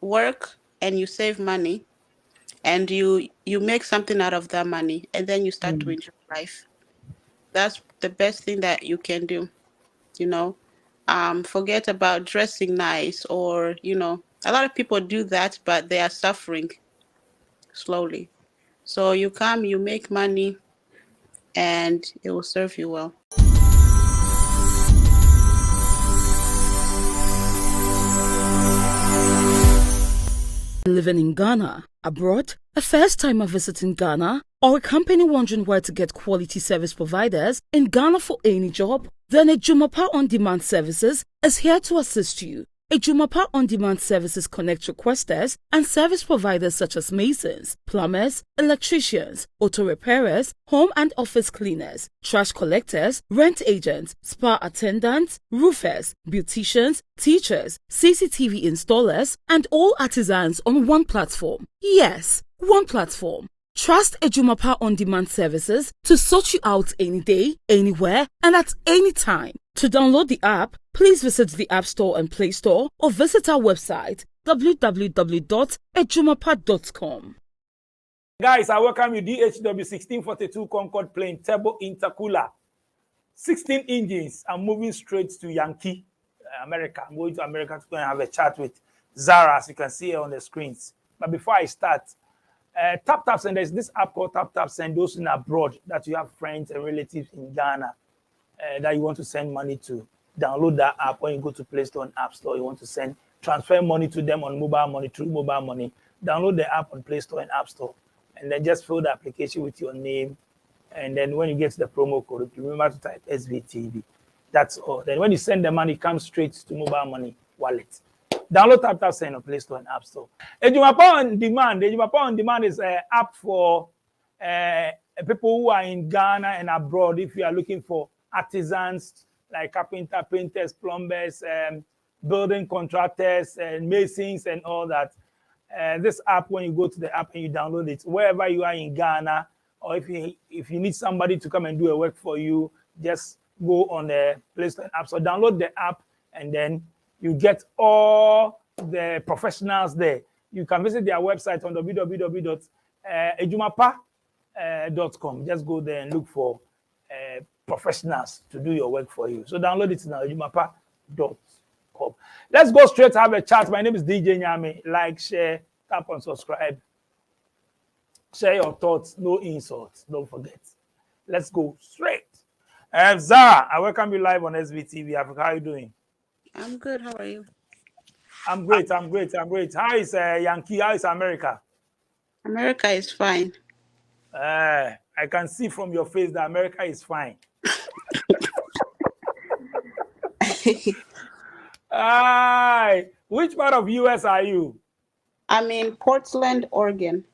work and you save money and you make something out of that money and then you start to enjoy life. That's the best thing that you can do, you know. Forget about dressing nice or, a lot of people do that, but they are suffering slowly. So you come, you make money, and it will serve you well. Living in Ghana, abroad, a first-timer visiting Ghana, or a company wondering where to get quality service providers in Ghana for any job, then Ejumapa On Demand Services is here to assist you. Ejumapa On Demand Services connect requesters and service providers such as masons, plumbers, electricians, auto repairers, home and office cleaners, trash collectors, rent agents, spa attendants, roofers, beauticians, teachers, CCTV installers, and all artisans on one platform. Yes, one platform. Trust Ejumapa On Demand Services to sort you out any day, anywhere, and at any time. To download the app, please visit the App Store and Play Store or visit our website www.ejumapa.com. Guys, I welcome you. DHW 1642 Concorde plane, turbo intercooler, 16 engines. I'm moving straight to Yankee, America. I'm going to America to go and have a chat with Zara, as you can see here on the screens. But before I start, Tapt Send, there's this app called Tapt Send, those in abroad that you have friends and relatives in Ghana that you want to send money to. Download that app when you go to Play Store and App Store. You want to transfer money to them on mobile money, through mobile money. Download the app on Play Store and App Store. And then just fill the application with your name. And then when you get to the promo code, remember to type SVTV. That's all. Then when you send the money, it comes straight to mobile money wallet. Download Tapt Send on Play Store and App Store. Ejumapa On Demand. Ejumapa On Demand is an app for people who are in Ghana and abroad. If you are looking for artisans like carpenter, painters, plumbers, building contractors, and masons, and all that. This app, when you go to the app and you download it, wherever you are in Ghana, or if you need somebody to come and do a work for you, just go on the Play Store and App Store, download the app, and then you get all the professionals there. You can visit their website on www.ejumapa.com. Just go there and look for professionals to do your work for you. So download it now, ejumapa.com. Let's go straight to have a chat. My name is DJ Nyame. Like, share, tap on subscribe. Share your thoughts, no insults. Don't forget. Let's go straight. Zara, I welcome you live on SVTV Africa. How are you doing? I'm good. How are you? I'm great. How is Yankee? How is America? America is fine. I can see from your face that America is fine. Which part of US are you? I'm in Portland, Oregon.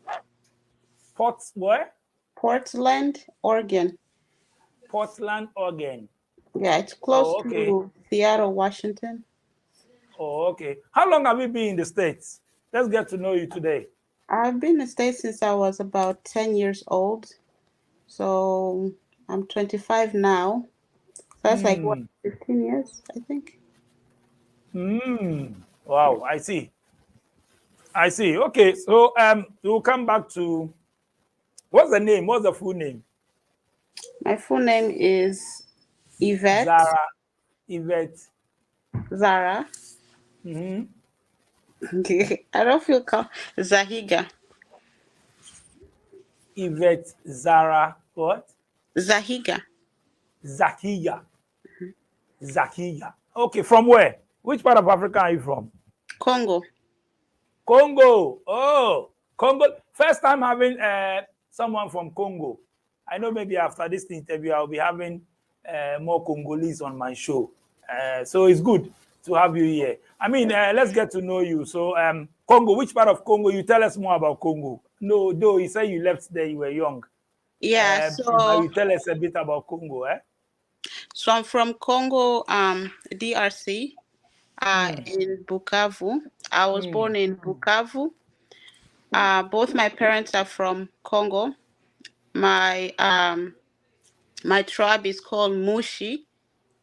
Where? Portland, Oregon. Portland, Oregon. Yeah, it's close to Seattle, Washington. Oh, okay. How long have you been in the States? Let's get to know you today. I've been in the States since I was about 10 years old. So I'm 25 now. So that's like, 15 years, I think. Wow, I see. Okay, so we'll come back to, what's the name? What's the full name? My full name is Yvette. Zara. Okay. I don't feel Zahiga. Yvette Zara what? Zahiga. Zakiya. Okay, from where? Which part of Africa are you from? Congo. Oh, Congo. First time having someone from Congo. I know maybe after this interview, I'll be having more Congolese on my show. So it's good to have you here. I mean, let's get to know you. So, Congo, which part of Congo? You tell us more about Congo. No, though you say you left there, you were young. Yeah, so you tell us a bit about Congo, So I'm from Congo, DRC, in Bukavu. I was born in Bukavu. Both my parents are from Congo. My tribe is called Mushi,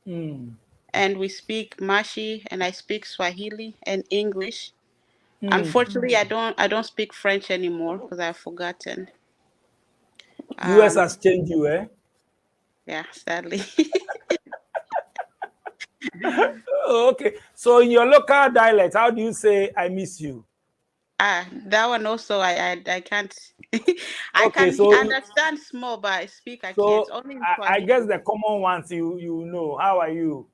and we speak Mashi, and I speak Swahili and English. Unfortunately, I don't speak French anymore because I've forgotten. US has changed you, eh? Yeah, sadly. Oh, okay. So in your local dialect, how do you say "I miss you"? That one also I can't. I Okay, can so understand small, but I speak I can't. Only in I guess Swahili. the common ones you know. How are you?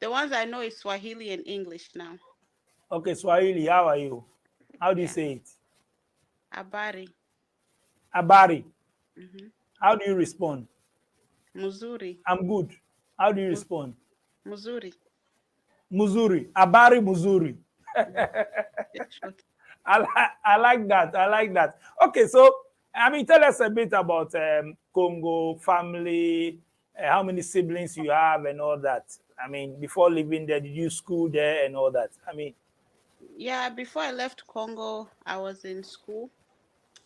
The ones I know is Swahili and English now. Okay, Swahili. How are you? How do you Yeah, say it? Abari. Abari. Mm-hmm. How do you respond? Muzuri. I'm good. How do you Mu- respond? Muzuri. Muzuri. Abari Muzuri. Yeah, short. I like that. I like that. Okay, so I mean, tell us a bit about Congo family, how many siblings you have, and all that. I mean, before living there, did you school there and all that? I mean, Yeah, before I left Congo, I was in school.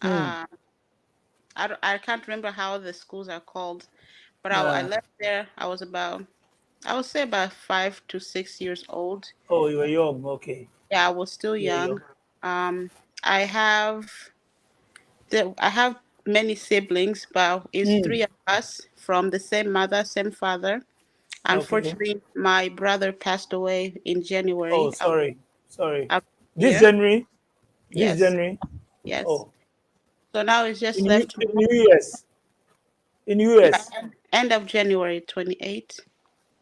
hmm, Uh, I can't remember how the schools are called, but I uh, left there. I would say about 5 to 6 years old. oh, you were young. Okay, Yeah, I was still you were young. young. Um, I have I have many siblings, but it's Hmm, three of us from the same mother, same father. okay. Unfortunately, my brother passed away in Oh, January sorry, sorry. of the This year. January, this Yes, January. yes. Oh, So now it's just in left me. US, in Yeah, US, end of January 28th.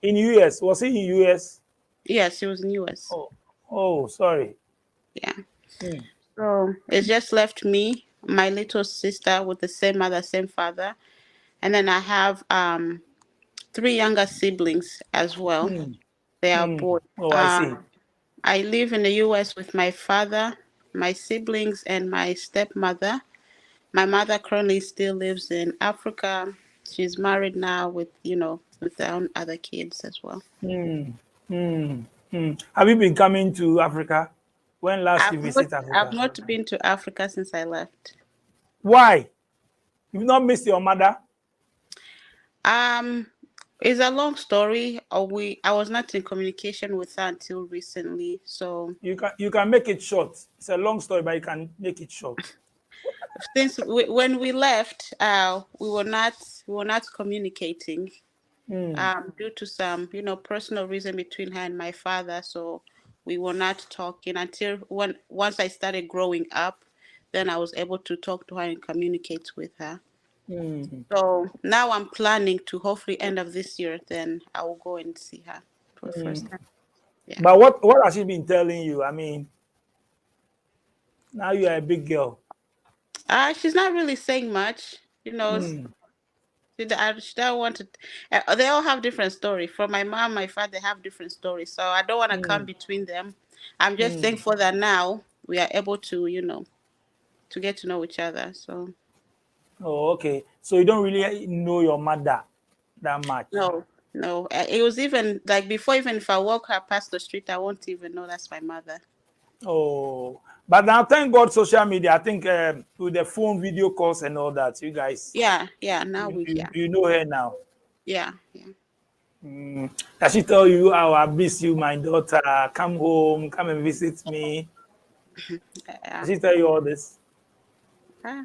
in US. Was he in US? Yes, it was in US. Oh, oh, sorry. Yeah. Hmm. So it's just left me, my little sister with the same mother, same father, and then I have three younger siblings as well. Hmm. They are Hmm. boys. Oh, I see. I live in the US with my father, my siblings, and my stepmother. My mother currently still lives in Africa. She's married now with, with her own other kids as well. Hmm. Hmm. Hmm. Have you been coming to Africa? When last you visit I've Africa? not been to Africa since I left. Why? You've not missed your mother? Um, it's a long story. I was not in communication with her until recently. So You can make it short. It's a long story, but you can make it short. when we left, we were not communicating. Hmm. Due to some, personal reason between her and my father. So we were not talking until once I started growing up, then I was able to talk to her and communicate with her. Hmm. So now I'm planning to hopefully end of this year, then I will go and see her for the Hmm. first time. Yeah. But what has she been telling you? I mean, now you are a big girl. She's not really saying much. Hmm. She don't want to. They all have different story. From my mom, my father, they have different stories. So I don't want to come Hmm. between them. I'm just Hmm. thankful that now we are able to, to get to know each other. So Oh, okay. So you don't really know your mother that much. no, no. It was even like before, even if I walk her past the street, I won't even know that's my mother. Oh, but now thank God social media. I think with the phone video calls and all that, you guys, Yeah, yeah. Now you, we, you, yeah, you know her now. yeah, yeah. Mm. Does she tell you, "Oh, I miss you, my daughter. Come home, come and visit me"? Yeah. Does she tell you all this? Ah,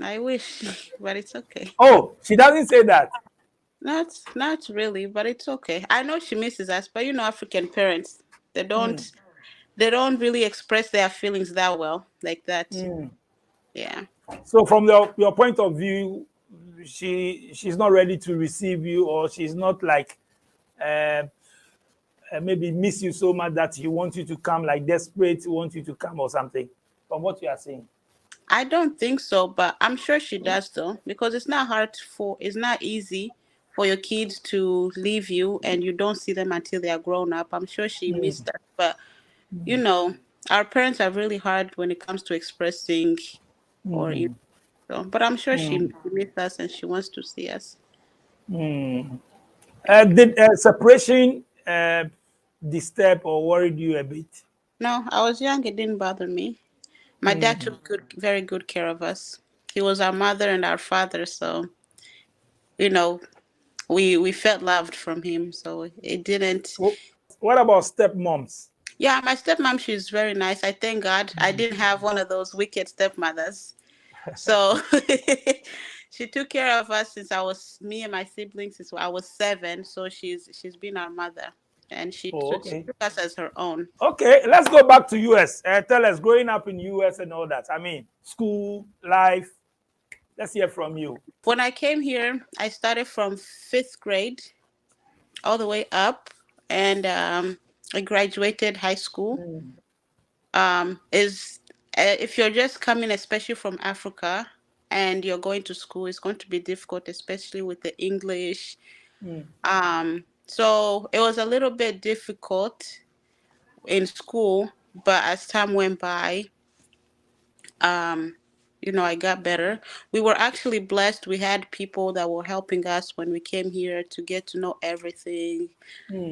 I wish, but it's okay. Oh, she doesn't say that. Not really, but it's okay. I know she misses us, but African parents, they Mm, don't they don't really express their feelings that well, like that. mm. Yeah. So from your point of view, she's not ready to receive you, or she's not like uh, maybe miss you so much that he wants you to come, like desperate, want you to come or something. From what you are saying. I don't think so, but I'm sure she does though, because it's not easy for your kids to leave you and you don't see them until they are grown up. I'm sure she Mm, missed that, but you know, our parents are really hard when it comes to expressing or mm, so, but I'm sure she mm, missed us and she wants to see us. mm. Did separation disturb or worried you a bit? No, I was young, it didn't bother me. My dad Mm. took very good care of us. He was our mother and our father, so you know, we felt loved from him. So it didn't. What about stepmoms? Yeah, my stepmom, she's very nice. I thank God I didn't have one of those wicked stepmothers. So she took care of us since me and my siblings since I was 7. So she's been our mother, and Oh, she okay. took us as her own. Okay, let's go back to US. Tell us, growing up in US and all that. I mean, school, life. Let's hear from you. When I came here, I started from 5th grade all the way up, and I graduated high school. Is If you're just coming, especially from Africa, and you're going to school, it's going to be difficult, especially with the English. So it was a little bit difficult in school, but as time went by, um, I got better. We were actually blessed. We had people that were helping us when we came here to get to know everything.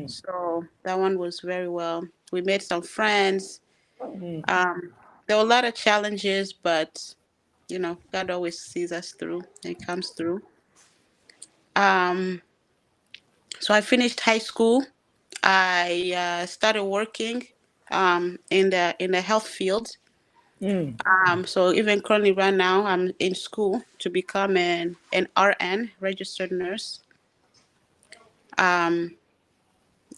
So that one was very well. We made some friends. There were a lot of challenges, but God always sees us through and comes through. Um, so I finished high school. I started working in the health field. So even currently right now, I'm in school to become an RN, registered nurse. Um,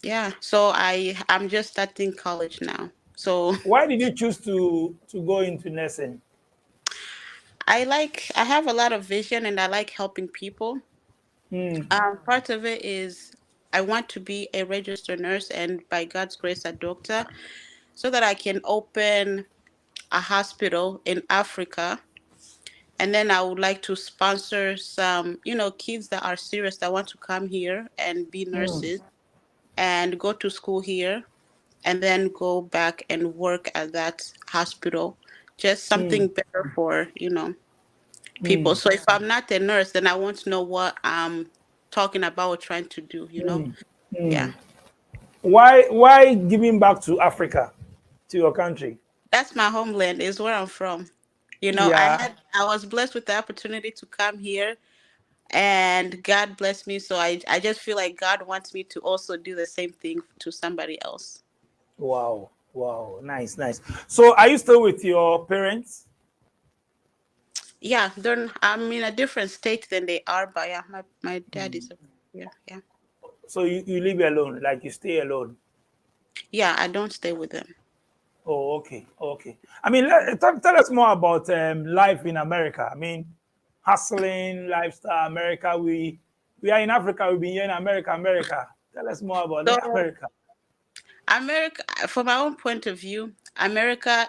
yeah, so I'm just starting college now. So Why did you choose to go into nursing? I have a lot of vision and I like helping people. Part of it is I want to be a registered nurse and by God's grace a doctor so that I can open a hospital in Africa. And then I would like to sponsor some, kids that are serious that want to come here and be nurses and go to school here and then go back and work at that hospital. Just something better for, people. So if I'm not a nurse, then I want to know what I'm talking about or trying to do. Yeah. Why giving back to Africa, to your country? That's my homeland, is where I'm from. Yeah. I was blessed with the opportunity to come here and God blessed me. So I just feel like God wants me to also do the same thing to somebody else. Wow. Wow. Nice, nice. So are you still with your parents? Yeah, I'm in a different state than they are, but yeah, my dad is yeah, yeah. So you live alone, like you stay alone. Yeah, I don't stay with them. Oh, okay, okay. I mean, tell us more about life in America. I mean, hustling, lifestyle, America. We are in Africa. We've been here in America, America. Tell us more about So America. America, from my own point of view, America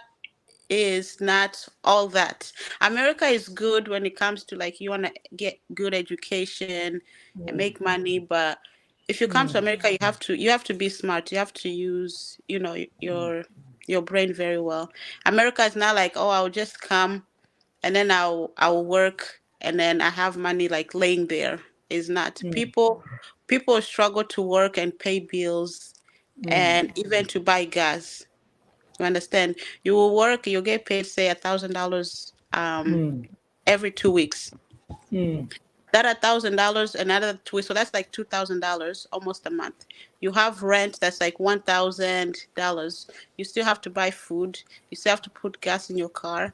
is not all that. America is good when it comes to like you want to get good education and make money, but if you come to America, you have to be smart. You have to use, your brain very well. America is not like, oh, I'll just come and then I'll work and then I have money like laying there. Is not. People struggle to work and pay bills and even to buy gas. You understand? You will work, you'll get paid, say $1,000 every 2 weeks. That $1,000 another 2 weeks, so that's like $2,000 almost a month. You have rent that's like $1,000. You still have to buy food. You still have to put gas in your car.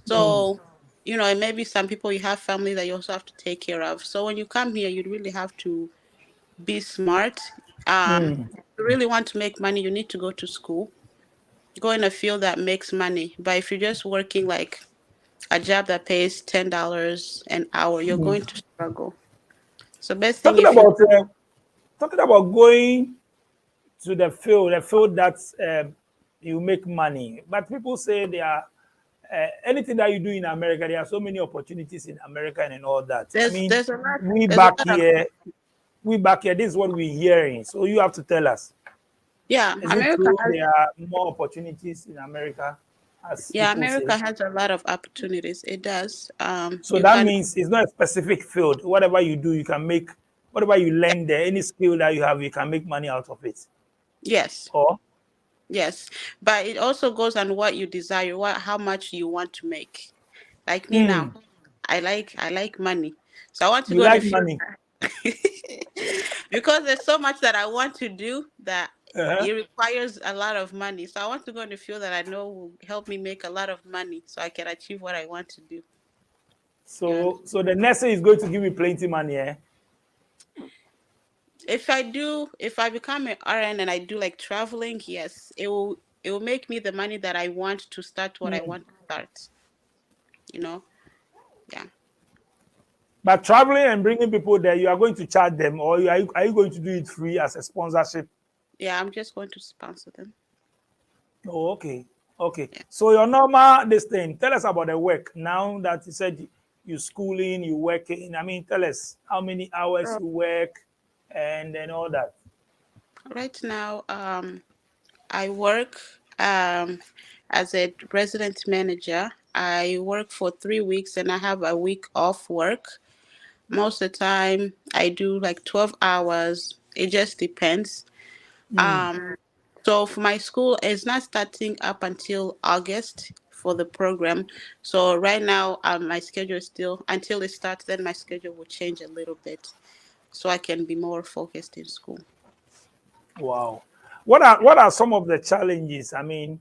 So, and maybe some people you have family that you also have to take care of. So when you come here, you really have to be smart. If you really want to make money, you need to go to school, go in a field that makes money. But if you're just working like a job that pays $10 an hour, you're going to struggle. So best thing Talking if you about talking about going to the field that you make money. But people say there are anything that you do in America, there are so many opportunities in America and all that. I mean, there's a lot we there's a back lot of here, this is what we're hearing. So you have to tell us. yeah, Is it true there are more opportunities in America, as people America say? has a lot of opportunities. It does. So You that can means it's not a specific field. Whatever you do, you can make, whatever you learn there, any skill that you have, you can make money out of it. yes, Or yes. But it also goes on what you desire, how much you want to make. Like me now, I like money. So I want to you go in a like field money. because there's so much that I want to do that Uh-huh. it requires a lot of money. So I want to go in the field that I know will help me make a lot of money so I can achieve what I want to do. So the nurse is going to give you plenty money, eh? If I become an RN and I do like traveling, yes, it will make me the money that I want to start what I Hmm. want to start. You know, yeah, But traveling and bringing people there, you are going to charge them, or are you going to do it free as a sponsorship? yeah. I'm just going to sponsor them. Oh, okay. Okay. Yeah. So your normal this thing, tell us about the work. Now that you said you schooling, you working. I mean, tell us how many hours So you work and then all that. right now, I work as a resident manager. I work for 3 weeks and I have a week off work. Most of the time, I do like 12 hours. It just depends. Hmm. Um, so for my school, it's not starting up until August for the program. So right now, my schedule is still until it starts. Then my schedule will change a little bit, so I can be more focused in school. Wow. What are some of the challenges? I mean,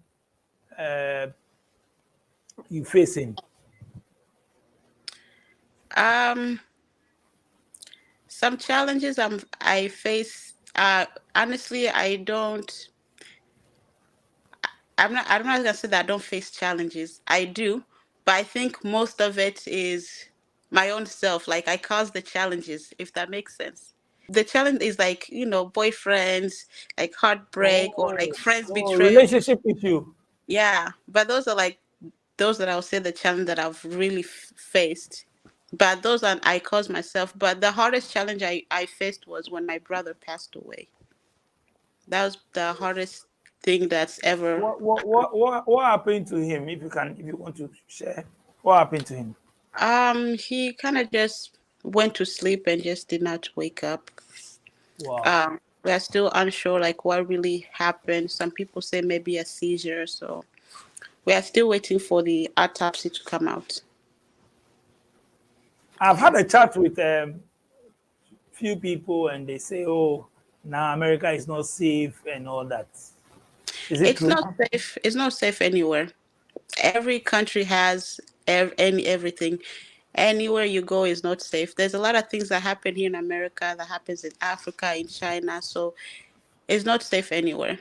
uh, you facing? Um, some challenges I face. Honestly, I don't. I'm not gonna say that I don't face challenges. I do, but I think most of it is my own self. Like I cause the challenges, if that makes sense. The challenge is like, boyfriends, like heartbreak or like friends betrayal. Relationship issue. Yeah, but those are like those that I would say the challenge that I've really faced. But those are I caused myself. But the hardest challenge I faced was when my brother passed away. That was the hardest thing that's ever. What happened to him? If you want to share, what happened to him? He kind of just went to sleep and just did not wake up. Wow. We are still unsure like what really happened. Some people say maybe a seizure, so we are still waiting for the autopsy to come out. I've Yeah. had a chat with few people, and they say, "Oh, now America is not safe and all that." Is it It's true? not safe. It's not safe anywhere. Every country has everything. Anywhere you go is not safe. There's a lot of things that happen here in America that happens in Africa, in China, so it's not safe anywhere.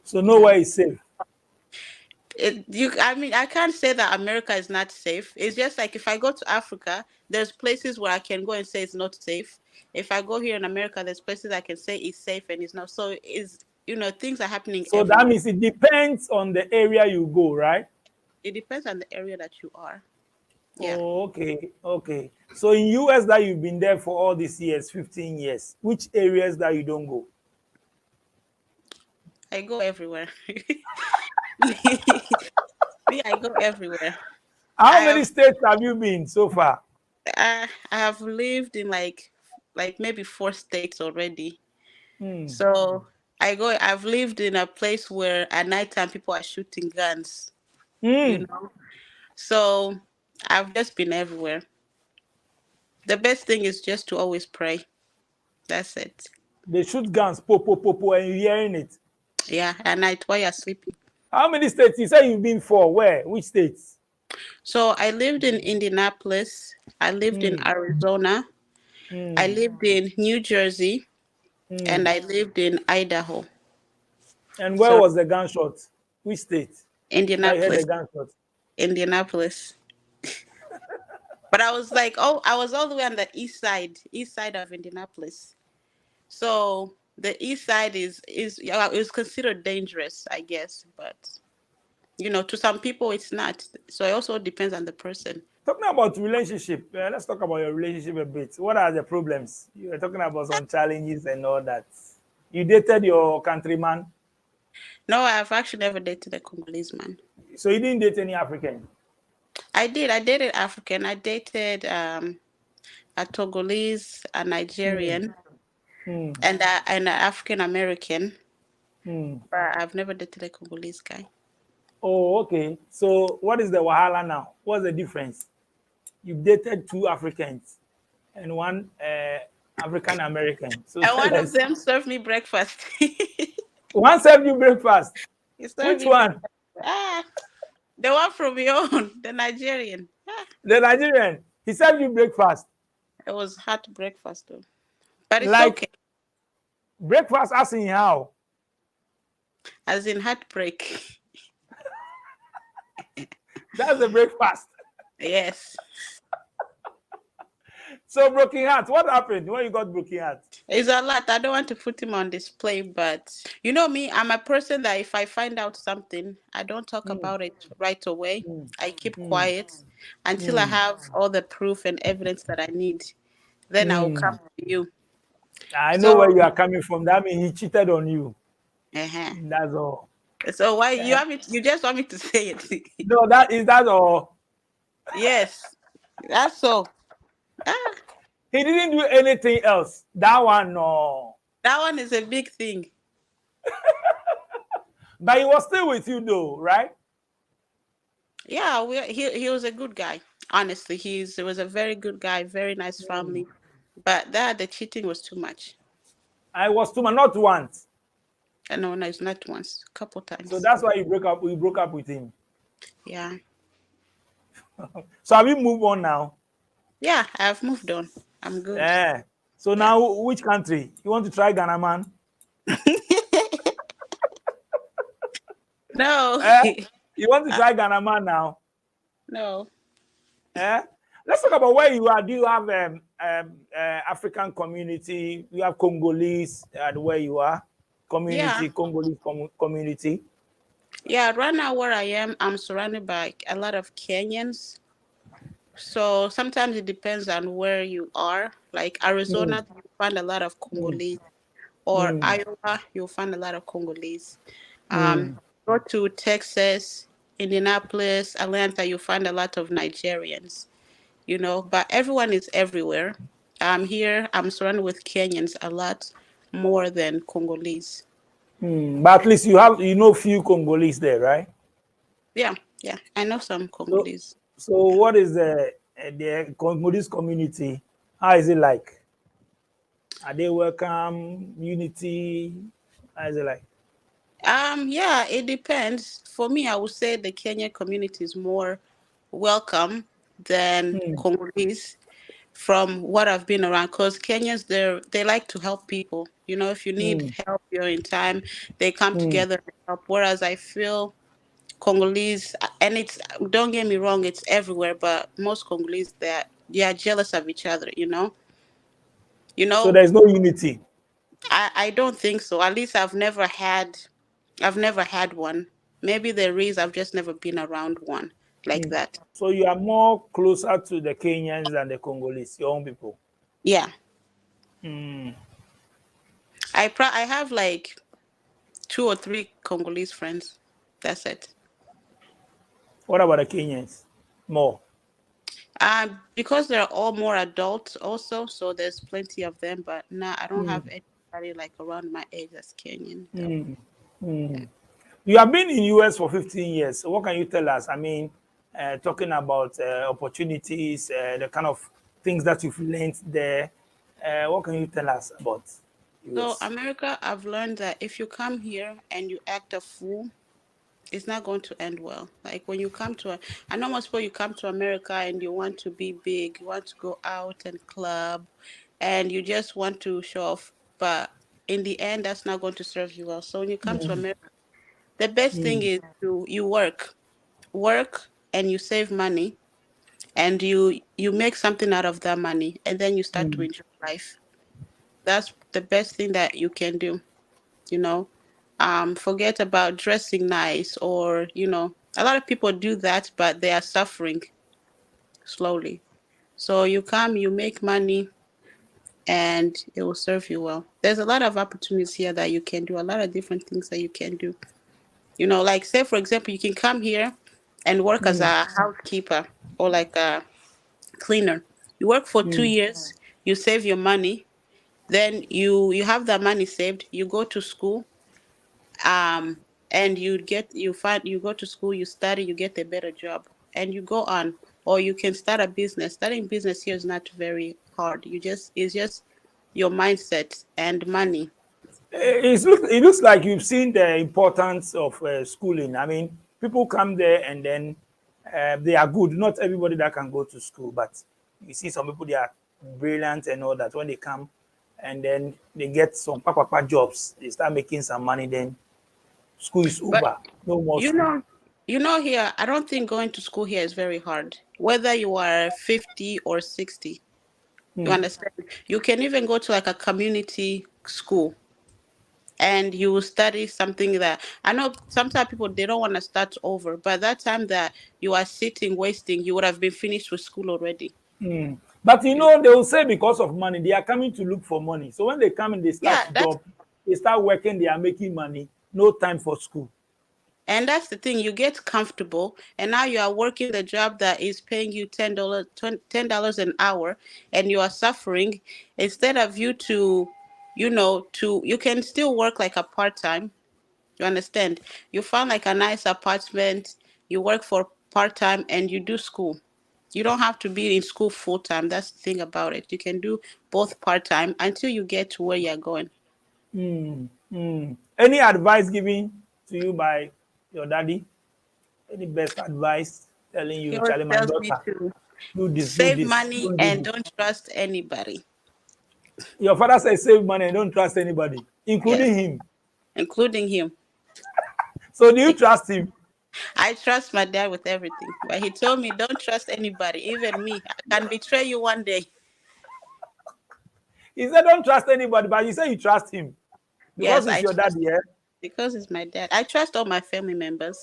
So Yeah. nowhere is safe. I mean, I can't say that America is not safe. It's just like if I go to Africa, there's places where I can go and say it's not safe. If I go here in America, there's places I can say it's safe and it's not. So things are happening So that everywhere. means it depends on the area you go, right? It depends on the area that you are. Yeah. Oh, okay, okay. So in US that you've been there for all these years, 15 years, which areas that you don't go? I go everywhere. Me, I go everywhere. How I many have states have you been so far? I have lived in like maybe 4 states already. Hmm. So I've lived in a place where at nighttime people are shooting guns, you Hmm. know. So I've just been everywhere. The best thing is just to always pray. That's it. They shoot guns, po, and you're hearing it. Yeah, at night while you're sleeping. How many states? You say you've been for? Where? Which states? So I lived in Indianapolis. I lived in Hmm. Arizona. I Hmm. lived in New Jersey, and Hmm. I lived in Idaho. And where So was the gunshot? Which state? That you heard the Indianapolis, gunshot? Indianapolis. But I was like, oh, I was all the way on the east side of Indianapolis. So the east side is considered dangerous, I guess, but to some people it's not. So it also depends on the person. Talking about relationship, let's talk about your relationship a bit. What are the problems? You were talking about some challenges and all that. You dated your countryman, No, I've actually never dated a Congolese man. so you didn't date any African. I did. I dated African. I dated a Togolese, a Hmm. Nigerian, Hmm. and an African American. Hmm. But I've never dated a Congolese guy. Oh, okay. So what is the wahala now? What's the difference? You dated two Africans and one African American. So And tell one of us. them served me breakfast. One served you breakfast. He served Which me one? ah, the one from your own, the Nigerian. The Nigerian. He served you breakfast. It was hot breakfast though, but it's Like okay. breakfast as in how? As in heartbreak. That's the breakfast. Yes. So broken heart. What happened when you got broken heart? It's a lot. I don't want to put him on display, but you know me, I'm a person that if I find out something, I don't talk about it right away. I keep quiet until I have all the proof and evidence that I need. Then I'll come to you. I know where So, you are coming from. That means he cheated on you. uh-huh. That's all. So why you want me? You just want me to say it? No, that all. Yes, that's all. Ah, He didn't do anything else. That one, no. that one is a big thing. But he was still with you though, right? Yeah, he was a good guy. Honestly, he was a very good guy, very nice family. But the cheating was too much. I was too much, not once. No, it's not once, a couple times. So that's why you broke up. We broke up with him. Yeah. So have you moved on now? Yeah, I've moved on. I'm good. Yeah. So now, which country? You want to try Ghana, man? No. You want to try Ghana, man now? No. Let's talk about where you are. Do you have African community? You have Congolese where you are? Community, yeah. Congolese community? Yeah, right now where I am, I'm surrounded by a lot of Kenyans. So sometimes it depends on where you are. Like Arizona, you find a lot of Congolese. Or Iowa, you'll find a lot of Congolese. Go to Texas, Indianapolis, Atlanta, you'll find a lot of Nigerians. You know, but everyone is everywhere. Here, I'm surrounded with Kenyans a lot more than Congolese. But at least you know few Congolese there, right? Yeah, I know some Congolese. So what is the Congolese community? How is it like? Are they welcome? Unity? How is it like? Yeah, it depends. For me, I would say the Kenyan community is more welcome than Congolese from what I've been around, because Kenyans, they like to help people. You know, if you need help, you're in time, they come together and help. Whereas I feel Congolese, and it's, don't get me wrong, it's everywhere, but most Congolese, they are jealous of each other, you know. So there's no unity. I don't think so. At least I've never had one. Maybe there is, I've just never been around one like that. So you are more closer to the Kenyans than the Congolese, your own people. Yeah. I have like 2 or 3 Congolese friends. That's it. What about the Kenyans? More? Because they're all more adults also, so there's plenty of them. But no, I don't have anybody like around my age that's Kenyan. You have been in US for 15 years. So what can you tell us? I mean, talking about opportunities, the kind of things that you've learned there. What can you tell us about US? So America, I've learned that if you come here and you act a fool, it's not going to end well. Like when you come to, I know most people, you come to America and you want to be big, you want to go out and club, and you just want to show off. But in the end, that's not going to serve you well. So when you come to America, the best thing is you work, and you save money, and you make something out of that money, and then you start to enjoy life. That's the best thing that you can do, you know. Forget about dressing nice, or, you know, a lot of people do that, but they are suffering slowly. So you come, you make money, and it will serve you well. There's a lot of opportunities here that you can do, a lot of different things that you can do. You know, like say, for example, you can come here and work as a housekeeper or like a cleaner. You work for 2 years, you save your money, then you have that money saved, you go to school, and you go to school, you study, you get a better job, and you go on. Or you can start a business. Starting business here is not very hard. It's just your mindset and money. It looks like you've seen the importance of schooling. I mean, people come there and then they are good. Not everybody that can go to school, but you see some people, they are brilliant and all that. When they come and then they get some papa jobs, they start making some money, then school is But over. No more you school. know, here, I don't think going to school here is very hard. Whether you are 50 or 60, you Hmm. understand? You can even go to like a community school and you will study something that I know sometimes people they don't want to start over. By that time that you are sitting wasting, you would have been finished with school already. Hmm. But You know? they will say because of money, they are coming to look for money. So when they come and they start Yeah, that's job, they start working, they are making money. No time for school. and that's the thing. You get comfortable, and now you are working the job that is paying you $10 an hour, and you are suffering. Instead of you to, you can still work like a part time. You understand? You found like a nice apartment. You work for part time, and you do school. You don't have to be in school full time. That's the thing about it. You can do both part time until you get to where you're going. Hmm. Hmm. Any advice given to you by your daddy? Any best advice telling He you, always Charlie, my tells me daughter, to do this, do save this, money don't do and this. don't trust anybody. Your father says save money and don't trust anybody, Yes, including him. including him. So do you trust him? I trust my dad with everything, but he told me don't trust anybody, even me. I can betray you one day. He said don't trust anybody, but you say you trust him because Yes, it's I your trust daddy, yeah? because it's my dad. I trust all my family members,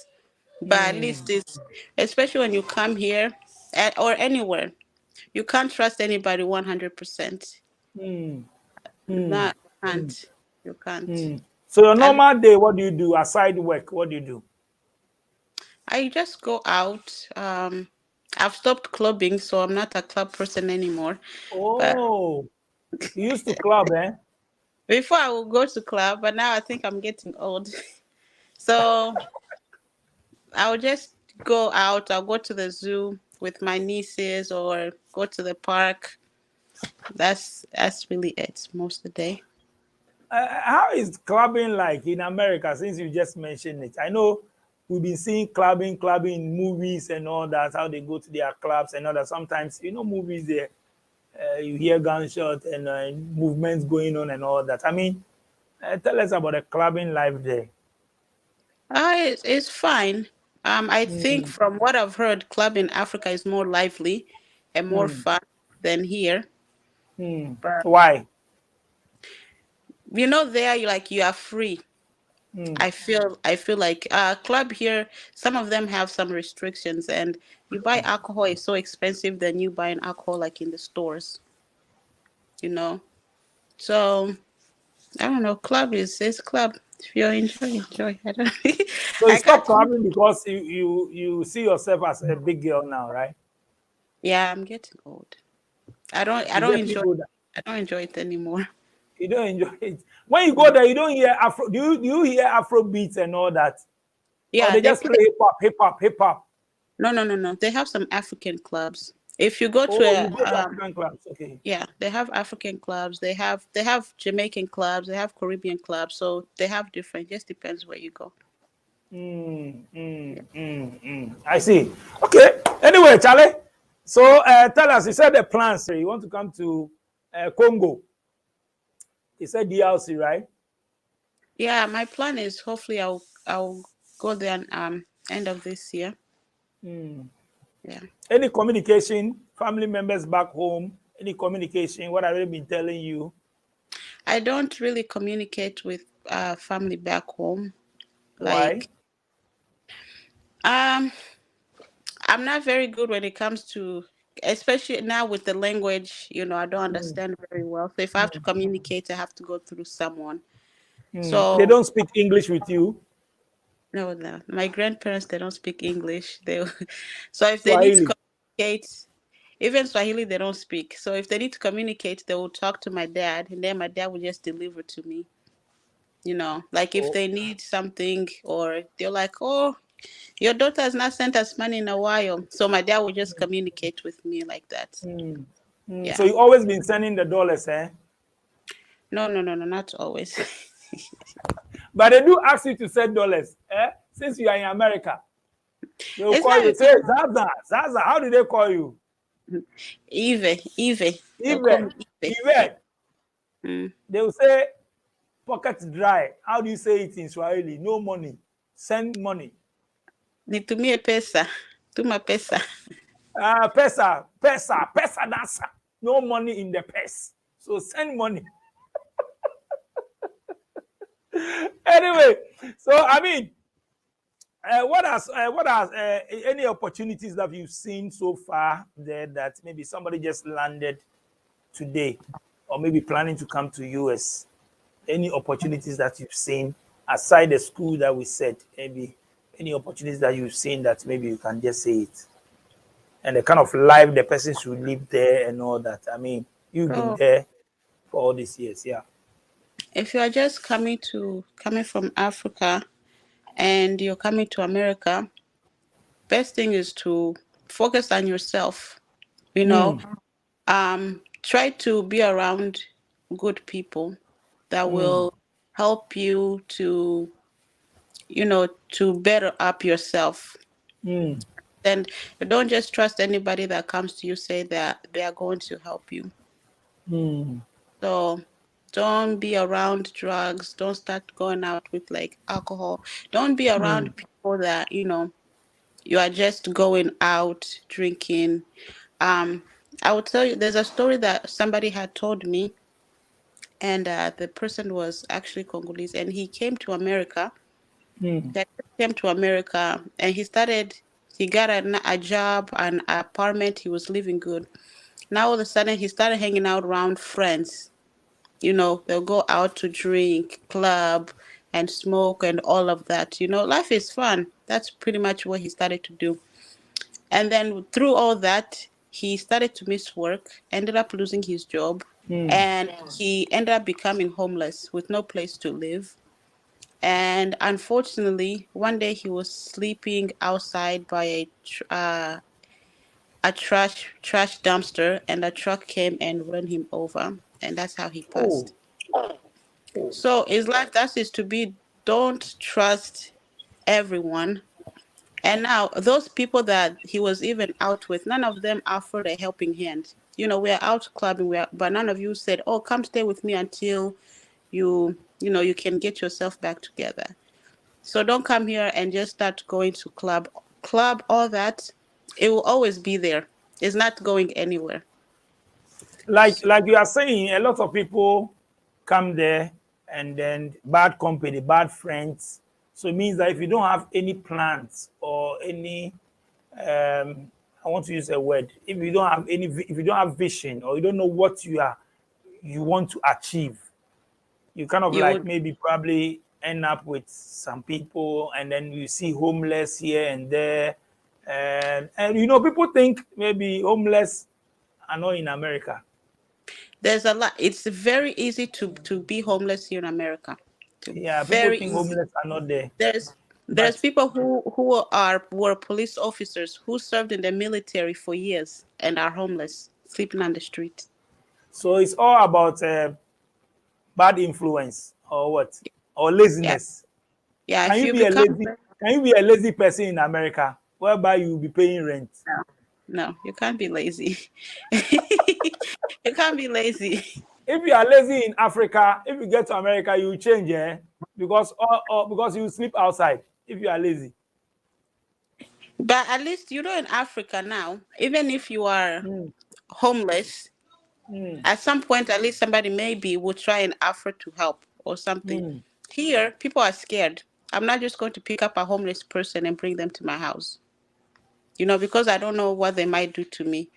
but at Hmm. least it's especially when you come here or anywhere, you can't trust anybody 100%. Hmm. Hmm. Not can't. You can't. Hmm. So your At least normal day, what do you do aside work? What do you do? I just go out. I've stopped clubbing, so I'm not a club person anymore. But Oh, you used to club, eh? before I would go to club, but now I think I'm getting old. So I'll just go out. I'll go to the zoo with my nieces or go to the park. That's really it most of the day. How is clubbing like in America? Since you just mentioned it, I know we've been seeing clubbing in movies and all that. How they go to their clubs and all that. Sometimes movies there, you hear gunshot and movements going on and all that. I mean, tell us about the clubbing life there. It's fine. I think Mm, from what I've heard, club in Africa is more lively and more mm, fun than here. mm. But Why? there you are free. Mm. I feel like club here, some of them have some restrictions, and you buy alcohol is so expensive than you buying alcohol like in the stores, you know. So I don't know. Club is club. If you enjoy. I don't. So you I stop can't. clubbing because you see yourself as a big girl now, right? Yeah, I'm getting old. I don't. I You don't getting enjoy. older. I don't enjoy it anymore. You don't enjoy it. When you go No. there, you don't hear Afro. Do you hear Afro beats and all that? Or Yeah, they they just play. play hip hop, hip hop, hip hop. No, no, no, no. They have some African clubs. If you go to Oh, a you go to African clubs. Okay. yeah, they have African clubs. They have Jamaican clubs. They have Caribbean clubs. So they have different. Just depends where you go. Yeah. I see. Okay. Anyway, Charlie. So tell us, you said the plans. You want to come to Congo. You said DRC, right? Yeah, my plan is hopefully I'll go there end of this year. Yeah. Any communication, family members back home, any communication, what have they been telling you? I don't really communicate with family back home. Why? Like um I'm not very good when it comes to especially now with the language, I don't Mm, understand very well. So if I have to communicate, I have to go through someone. They So don't speak English with you. no, no. My grandparents they don't speak English. So if they need to Swahili. communicate, even Swahili they don't speak. So if they need to communicate, they will talk to my dad, and then my dad will just deliver to me. Like if Oh, they need something, or they're like, "Oh, your daughter has not sent us money in a while," so my dad will just communicate with me like that. so Yeah. you always been sending the dollars, eh? No, no, no, no, not always. But they do ask you to send dollars, since you are in America. They will It's call not you, say, Zaza, how do they call you? Eve. They'll call Even, me Eve. even. They will say, pocket dry. How do you say it in Swahili? No money. Send money. Nitumie pesa. Tuma pesa. Pesa, dancer. No money in the purse. So send money. Anyway, so I mean, what has any opportunities that you've seen so far there that maybe somebody just landed today, or maybe planning to come to US? Any opportunities that you've seen aside the school that we said? Maybe any opportunities that you've seen that maybe you can just say it, and the kind of life the person should live there and all that. I mean, you've been there for all these years, yeah. If you are just coming from Africa and you're coming to America, best thing is to focus on yourself. You know, try to be around good people that will help you to, to better up yourself. And don't just trust anybody that comes to you say that they are going to help you. So don't be around drugs. Don't start going out with like alcohol. Don't be around people that, you are just going out drinking. I will tell you, there's a story that somebody had told me, and the person was actually Congolese, and he came to America. That came to America, and he got a job, an apartment. He was living good. Now all of a sudden, he started hanging out around friends. They'll go out to drink, club, and smoke, and all of that. Life is fun. That's pretty much what he started to do. And then through all that, he started to miss work, ended up losing his job, and he ended up becoming homeless with no place to live. And unfortunately, one day he was sleeping outside by a trash dumpster, and a truck came and ran him over, and that's how he passed. So his life, that is to be, don't trust everyone. And now those people that he was even out with, none of them offered a helping hand. We're out clubbing, but none of you said, "Oh, come stay with me until you can get yourself back together." So don't come here and just start going to club, all that. It will always be there. It's not going anywhere. Like you are saying, a lot of people come there and then bad company, bad friends. So it means that if you don't have any plans or any, I want to use a word, if you don't have vision, or you don't know what you want to achieve, you kind of maybe probably end up with some people, and then you see homeless here and there, and people think maybe homeless are not in America. There's a lot. It's very easy to be homeless here in America. Yeah, people Very think easy. homeless are not there. There's people who were police officers who served in the military for years and are homeless, sleeping on the street. So it's all about bad influence, or what, or laziness. Yeah. Can you be a lazy person in America, whereby you will be paying rent? No, you can't be lazy. You can't be lazy. If you are lazy in Africa, if you get to America, you will change, because you sleep outside if you are lazy. But at least in Africa now, even if you are homeless, at some point at least somebody maybe will try and offer to help or something. Here, people are scared. I'm not just going to pick up a homeless person and bring them to my house, because I don't know what they might do to me.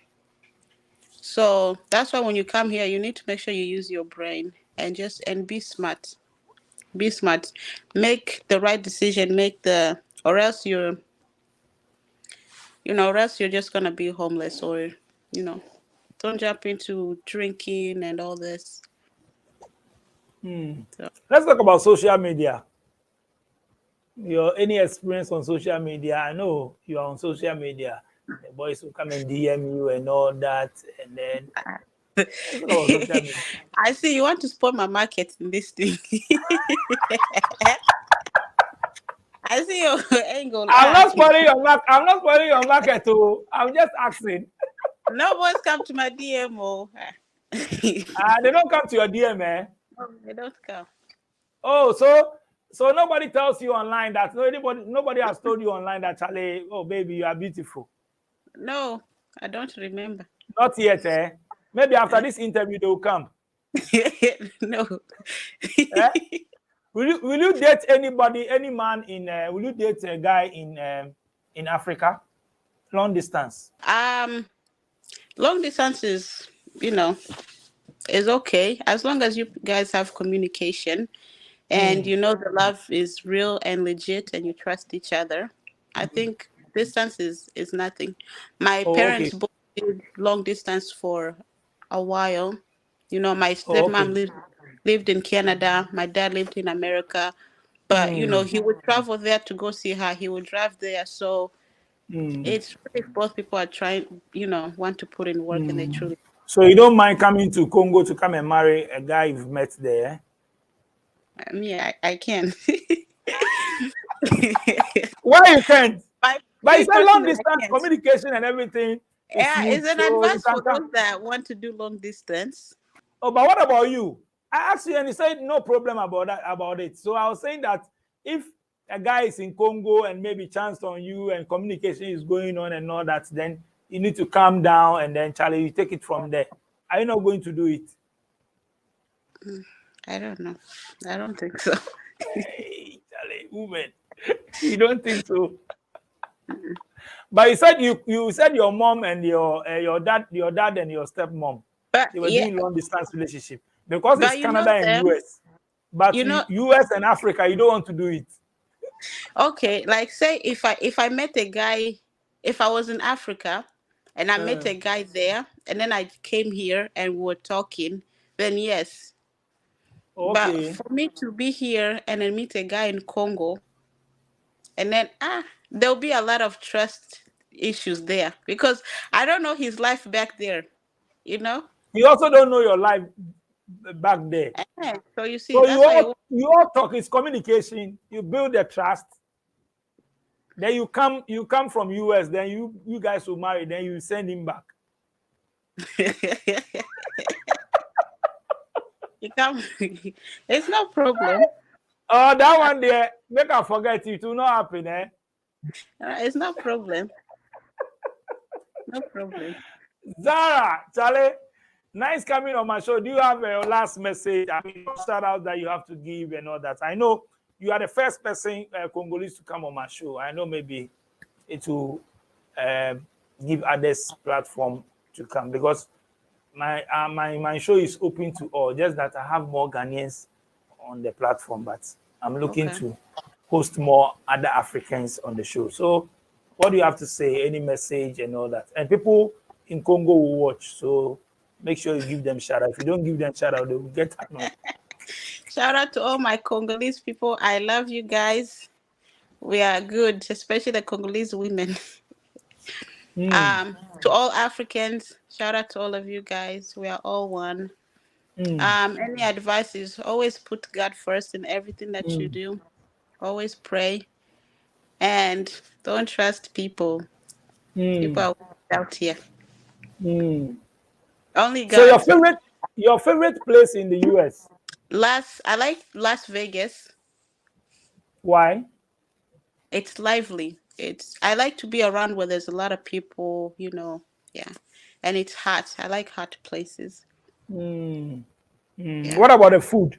So that's why when you come here, you need to make sure you use your brain and be smart. Be smart. Make the right decision. Or else you're just gonna be homeless, or don't jump into drinking and all this. So. Let's talk about social media. Any experience on social media? I know you are on social media. The boys will come and DM you and all that, and then Let's talk about social media. I see you want to spoil my market in this thing. I see your angle. I'm not spoiling your market. I'm not spoiling your market, too. I'm just asking. No boys come to my DM. They don't come to your DM, eh? No, they don't come. Oh, so nobody tells you online that nobody has told you online that Charlie, oh baby, you are beautiful. No, I don't remember. Not yet, eh? Maybe after this interview they will come. No. Eh? Will you date anybody, any man in? Will you date a guy in Africa, long distance? Long distance is, is okay as long as you guys have communication and the love is real and legit and you trust each other. I think distance is nothing. My Oh, parents okay. both did long distance for a while. My Oh, stepmom okay. lived in Canada. My dad lived in America. But he would travel there to go see her. He would drive there. So it's really if both people are trying, want to put in work and they truly. So you don't mind coming to Congo to come and marry a guy you've met there? I mean, I can. Why you can't? But But it's a long personally, I distance can't. communication and everything is Yeah, smooth, it's an so you advice can for come. those that want to do long distance. Oh, but what about you? I asked you and you said no problem about it. So I was saying that if a guy is in Congo and maybe chanced on you and communication is going on and all that, then you need to calm down and then Charlie, you take it from there. Are you not going to do it? I don't know. I don't think so. Hey, Charlie, woman, you don't think so? But you said you said your mom and your dad and your stepmom, But they were yeah, doing long distance relationship because it's but Canada and them, US. But you US and Africa, you don't want to do it. okay, like say if I met a guy, if I was in Africa and I met a guy there and then I came here and we were talking, then yes. But Okay. for me to be here and then meet a guy in Congo and then there'll be a lot of trust issues there because I don't know his life back there, you know? You also don't know your life back there. So you see, So that's why you all talk, it's communication, you build the trust. Then you come from US, then you guys will marry, then you send him back. you come it's no problem. Oh, that one there, make I forget it will not happen, eh? It's no problem. No problem. Zara, Charlie, nice coming on my show. Do you have a last message? I mean, shout out that you have to give and all that. I know you are the first person, Congolese, to come on my show. I know maybe it will give others platform to come because my show is open to all. Just that I have more Ghanaians on the platform, but I'm looking to host more other Africans on the show. So, what do you have to say? Any message and all that? And people in Congo will watch, so make sure you give them shout out. If you don't give them shout out, they will get annoyed. Shout out to all my Congolese people. I love you guys. We are good, especially the Congolese women. To all Africans, shout out to all of you guys. We are all one. Any advice is always put God first in everything that you do. Always pray and don't trust people. People are out here. Only God. So your favorite place in the US? I like Las Vegas. Why? It's lively. I like to be around where there's a lot of people, yeah. And it's hot. I like hot places. Yeah. What about the food?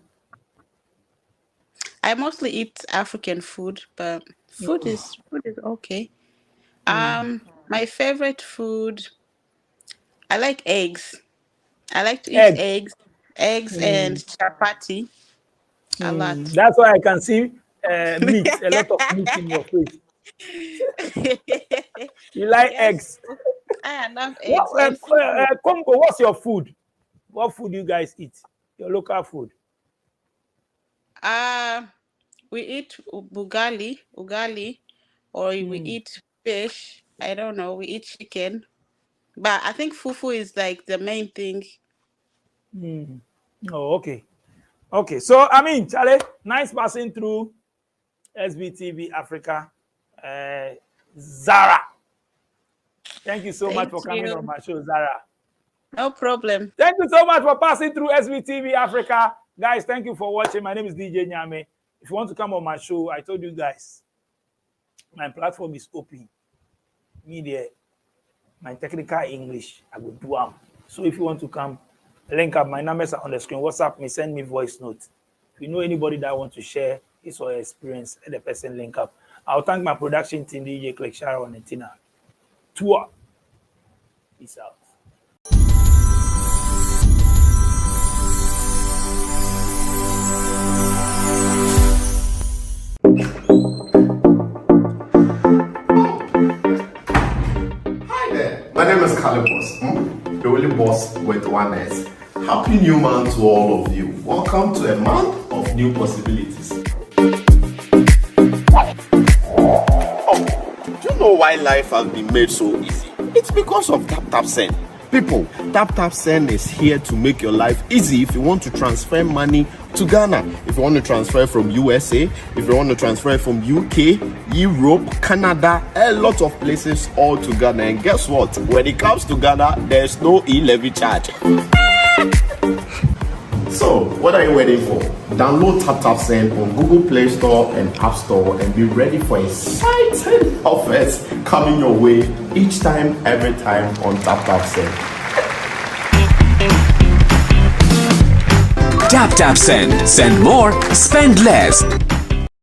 I mostly eat African food, but food is okay. My favorite food, I like eggs. I like to eat eggs and chapati a lot. That's why I can see meat, a lot of meat in your face. You like eggs. I love eggs. Congo, what's your food? What food do you guys eat? Your local food? We eat ugali, or we eat fish. I don't know. We eat chicken, but I think fufu is like the main thing Oh, okay. Okay. So, I mean, Charlie, nice passing through SBTV Africa. Zara. Thank you so much for coming on my show, Zara. No problem. Thank you so much for passing through SBTV Africa. Guys, thank you for watching. My name is DJ Nyame. If you want to come on my show, I told you guys, my platform is open. Media, my technical English, I will do them. So if you want to come, link up. My numbers are on the screen. WhatsApp me, send me voice notes. If you know anybody that wants to share his or her experience, let the person link up. I'll thank my production team, DJ Click, Sharon, and Tina. Tour. Peace out. Hi there, my name is Calibos, the only boss with one S. Happy new month to all of you. Welcome to a month of new possibilities. Do you know why life has been made so easy? It's because of Tapt Send. People, Tapt Send is here to make your life easy if you want to transfer money to Ghana. If you want to transfer from USA, if you want to transfer from UK, Europe, Canada, a lot of places all to Ghana. And guess what? When it comes to Ghana, there's no e-levy charge. So, what are you waiting for? Download Tapt Send on Google Play Store and App Store and be ready for exciting offers coming your way each time, every time on Tapt Send. Tapt Send. Send more, spend less.